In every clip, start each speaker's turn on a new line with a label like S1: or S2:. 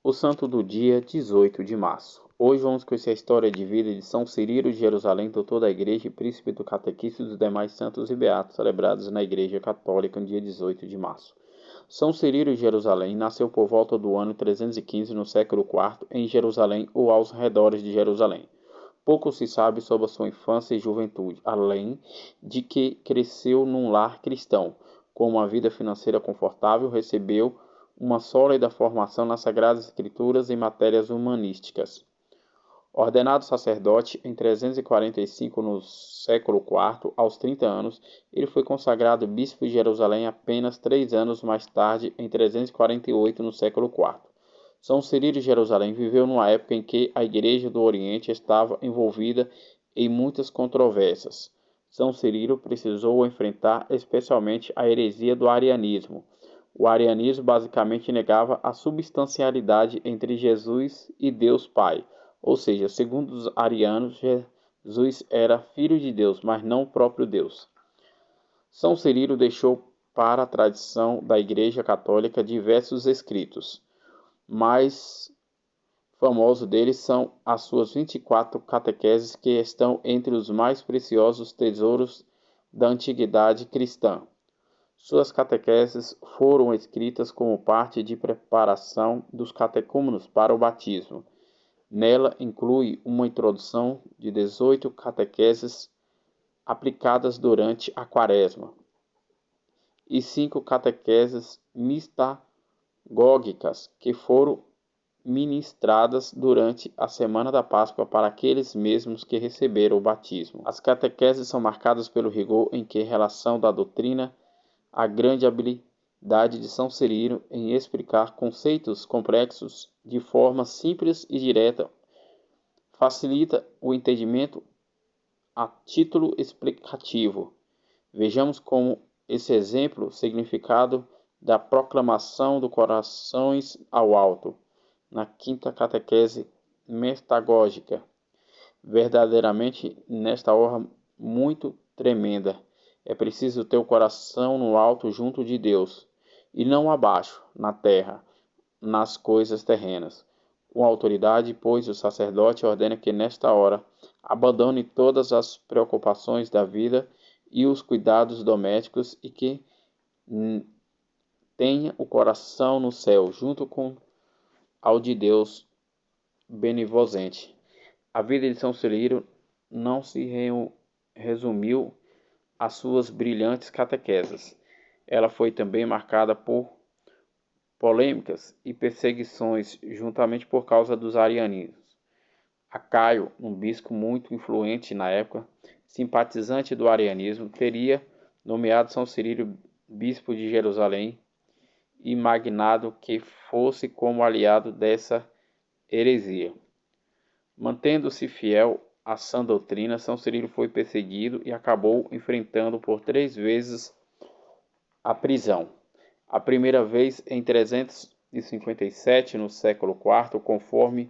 S1: O santo do dia 18 de março. Hoje vamos conhecer a história de vida de São Cirilo de Jerusalém, doutor da Igreja e príncipe do catequista e dos demais santos e beatos celebrados na Igreja Católica no dia 18 de março. São Cirilo de Jerusalém nasceu por volta do ano 315 no século IV em Jerusalém ou aos redores de Jerusalém. Pouco se sabe sobre a sua infância e juventude, além de que cresceu num lar cristão. Com uma vida financeira confortável, recebeu uma sólida formação nas Sagradas Escrituras em matérias humanísticas. Ordenado sacerdote em 345 no século IV, aos 30 anos, ele foi consagrado bispo de Jerusalém apenas 3 anos mais tarde, em 348 no século IV. São Cirilo de Jerusalém viveu numa época em que a Igreja do Oriente estava envolvida em muitas controvérsias. São Cirilo precisou enfrentar especialmente a heresia do arianismo. O arianismo basicamente negava a substancialidade entre Jesus e Deus Pai, ou seja, segundo os arianos, Jesus era filho de Deus, mas não o próprio Deus. São Cirilo deixou para a tradição da Igreja Católica diversos escritos. Mais famosos deles são as suas 24 catequeses, que estão entre os mais preciosos tesouros da antiguidade cristã. Suas catequeses foram escritas como parte de preparação dos catecúmenos para o batismo. Nela inclui uma introdução de 18 catequeses aplicadas durante a Quaresma e 5 catequeses mistagógicas que foram ministradas durante a Semana da Páscoa para aqueles mesmos que receberam o batismo. As catequeses são marcadas pelo rigor em que relação da doutrina, a grande habilidade de São Cirilo em explicar conceitos complexos de forma simples e direta facilita o entendimento a título explicativo. Vejamos como esse exemplo significado da proclamação do corações ao alto, na quinta catequese mestagógica. Verdadeiramente, nesta hora muito tremenda, é preciso ter o coração no alto junto de Deus, e não abaixo, na terra, nas coisas terrenas. Com autoridade, pois, o sacerdote ordena que nesta hora abandone todas as preocupações da vida e os cuidados domésticos e que tenha o coração no céu, junto com ao de Deus benevolente. A vida de São Cirilo não se resumiu às suas brilhantes catequeses. Ela foi também marcada por polêmicas e perseguições, juntamente por causa dos arianismos. Caio, um bispo muito influente na época, simpatizante do arianismo, teria nomeado São Cirilo bispo de Jerusalém, imaginado que fosse como aliado dessa heresia. Mantendo-se fiel à sã doutrina, São Cirilo foi perseguido e acabou enfrentando por 3 vezes a prisão. A primeira vez em 357, no século IV, conforme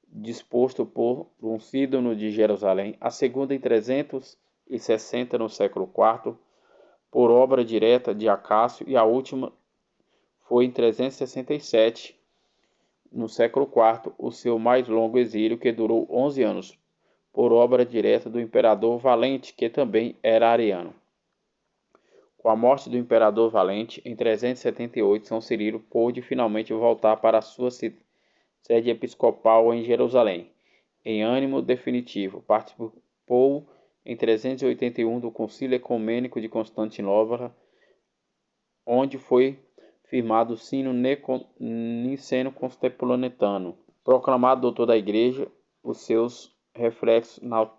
S1: disposto por um sínodo de Jerusalém. A segunda em 360, no século IV, por obra direta de Acácio, e a última foi em 367, no século IV, o seu mais longo exílio, que durou 11 anos, por obra direta do imperador Valente, que também era ariano. Com a morte do imperador Valente, em 378, São Cirilo pôde finalmente voltar para a sua sede episcopal em Jerusalém. Em ânimo definitivo, participou em 381 do Concílio Ecumênico de Constantinopla, onde foi firmado o Sínodo Niceno-Constantinopolitano, proclamado doutor da Igreja, os seus reflexos na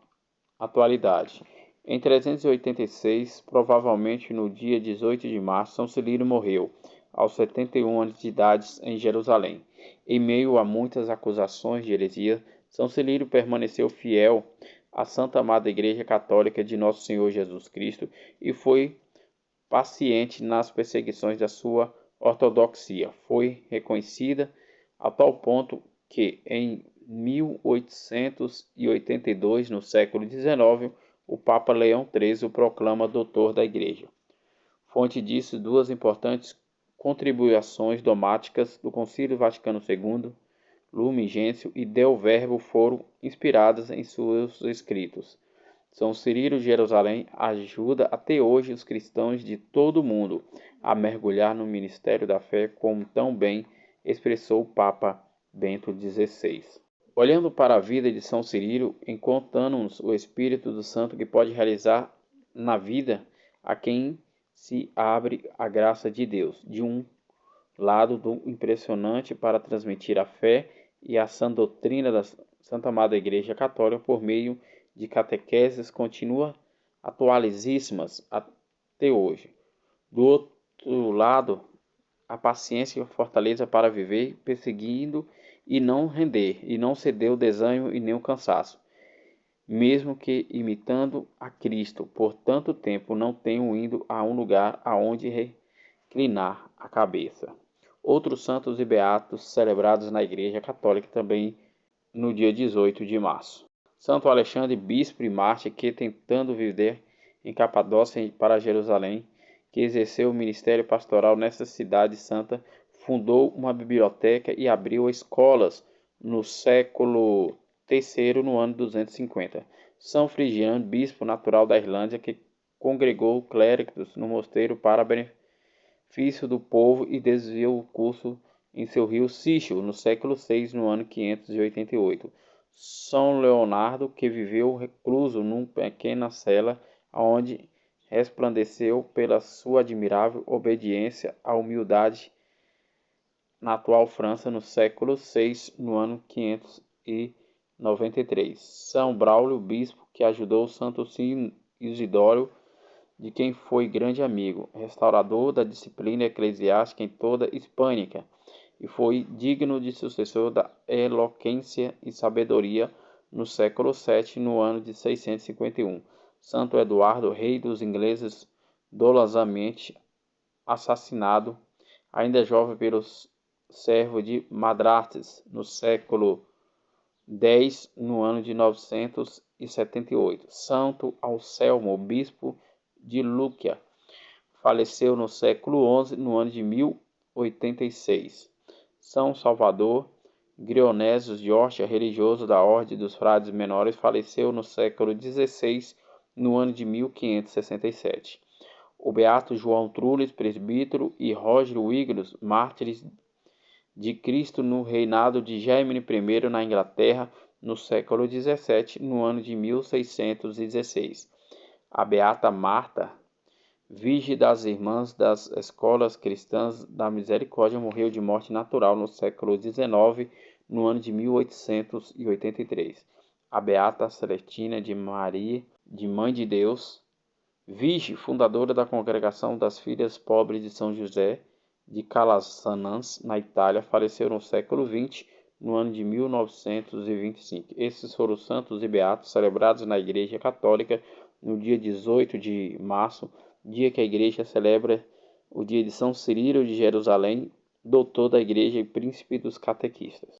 S1: atualidade. Em 386, provavelmente no dia 18 de março, São Cirilo morreu, aos 71 anos de idade, em Jerusalém. Em meio a muitas acusações de heresia, São Cirilo permaneceu fiel à Santa Amada Igreja Católica de Nosso Senhor Jesus Cristo e foi paciente nas perseguições da sua ortodoxia. Foi reconhecida a tal ponto que, em 1882, no século XIX, o Papa Leão XIII o proclama doutor da Igreja. Fonte disso, 2 importantes contribuições dogmáticas do Concílio Vaticano II, Lumen Gentium e Del Verbo foram inspiradas em seus escritos. São Cirilo de Jerusalém ajuda até hoje os cristãos de todo o mundo a mergulhar no ministério da fé, como tão bem expressou o Papa Bento XVI. Olhando para a vida de São Cirilo, encontramos o Espírito do Santo que pode realizar na vida a quem se abre a graça de Deus. De um lado, do impressionante para transmitir a fé e a sã doutrina da Santa Amada Igreja Católica por meio de catequeses continua atualíssimas até hoje. Do outro lado, a paciência e a fortaleza para viver, perseguindo e não render, e não ceder o desânimo e nem o cansaço. Mesmo que imitando a Cristo por tanto tempo, não tenham ido a um lugar aonde reclinar a cabeça. Outros santos e beatos celebrados na Igreja Católica também no dia 18 de março. Santo Alexandre, bispo e mártir, que tentando viver em Capadócia para Jerusalém, que exerceu o ministério pastoral nessa cidade santa, fundou uma biblioteca e abriu escolas no século III, no ano 250. São Frigiano, bispo natural da Irlândia, que congregou clérigos no mosteiro para benefício do povo e desviou o curso em seu rio Sichel, no século VI, no ano 588. São Leonardo, que viveu recluso numa pequena cela, onde resplandeceu pela sua admirável obediência à humildade na atual França, no século VI, no ano 593. São Braulio, bispo, que ajudou Santo Isidório, de quem foi grande amigo, restaurador da disciplina eclesiástica em toda a Hispânica, e foi digno de sucessor da eloquência e sabedoria no século VII, no ano de 651. Santo Eduardo, rei dos ingleses, dolosamente assassinado, ainda jovem, pelo servo de Madrastes, no século X, no ano de 978. Santo Anselmo, bispo de Lúquia, faleceu no século XI, no ano de 1086. São Salvador Grionésios de Orcha, religioso da Ordem dos Frades Menores, faleceu no século XVI, no ano de 1567. O beato João Trulles, presbítero, e Roger Wiglos, mártires de Cristo no reinado de Jaime I na Inglaterra, no século XVII, no ano de 1616. A beata Marta, Virgem das Irmãs das Escolas Cristãs da Misericórdia, morreu de morte natural no século XIX, no ano de 1883. A beata Celestina de Maria, de Mãe de Deus, Virgem, fundadora da Congregação das Filhas Pobres de São José, de Calazans, na Itália, faleceu no século XX, no ano de 1925. Esses foram os santos e beatos celebrados na Igreja Católica no dia 18 de março, dia que a Igreja celebra o dia de São Cirilo de Jerusalém, doutor da Igreja e príncipe dos catequistas.